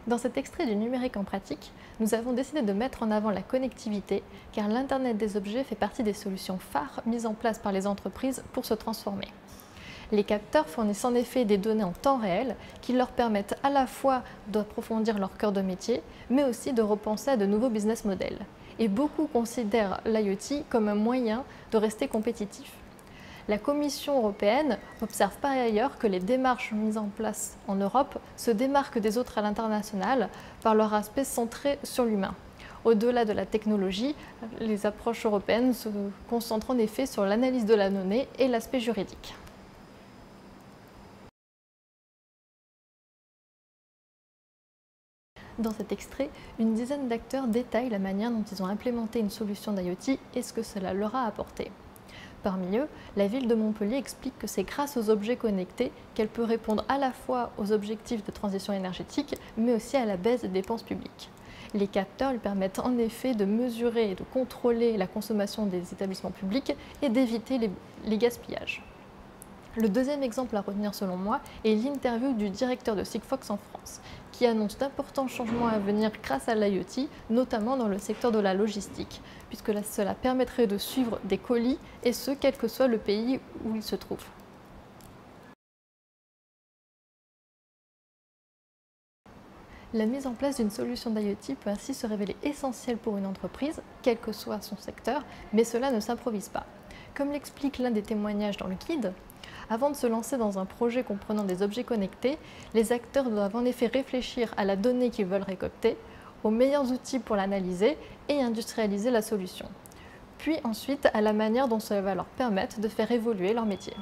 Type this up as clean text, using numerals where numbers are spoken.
Dans cet extrait du numérique en pratique, nous avons décidé de mettre en avant la connectivité car l'Internet des objets fait partie des solutions phares mises en place par les entreprises pour se transformer. Les capteurs fournissent en effet des données en temps réel qui leur permettent à la fois d'approfondir leur cœur de métier, mais aussi de repenser à de nouveaux business models. Et beaucoup considèrent l'IoT comme un moyen de rester compétitif. La Commission européenne observe par ailleurs que les démarches mises en place en Europe se démarquent des autres à l'international par leur aspect centré sur l'humain. Au-delà de la technologie, les approches européennes se concentrent en effet sur l'analyse de la donnée et l'aspect juridique. Dans cet extrait, une dizaine d'acteurs détaillent la manière dont ils ont implémenté une solution d'IoT et ce que cela leur a apporté. Parmi eux, la ville de Montpellier explique que c'est grâce aux objets connectés qu'elle peut répondre à la fois aux objectifs de transition énergétique, mais aussi à la baisse des dépenses publiques. Les capteurs lui permettent en effet de mesurer et de contrôler la consommation des établissements publics et d'éviter les gaspillages. Le deuxième exemple à retenir selon moi est l'interview du directeur de Sigfox en France, qui annonce d'importants changements à venir grâce à l'IoT, notamment dans le secteur de la logistique, puisque cela permettrait de suivre des colis, et ce, quel que soit le pays où ils se trouvent. La mise en place d'une solution d'IoT peut ainsi se révéler essentielle pour une entreprise, quel que soit son secteur, mais cela ne s'improvise pas. Comme l'explique l'un des témoignages dans le guide, avant de se lancer dans un projet comprenant des objets connectés, les acteurs doivent en effet réfléchir à la donnée qu'ils veulent récolter, aux meilleurs outils pour l'analyser et industrialiser la solution. Puis ensuite à la manière dont cela va leur permettre de faire évoluer leur métier.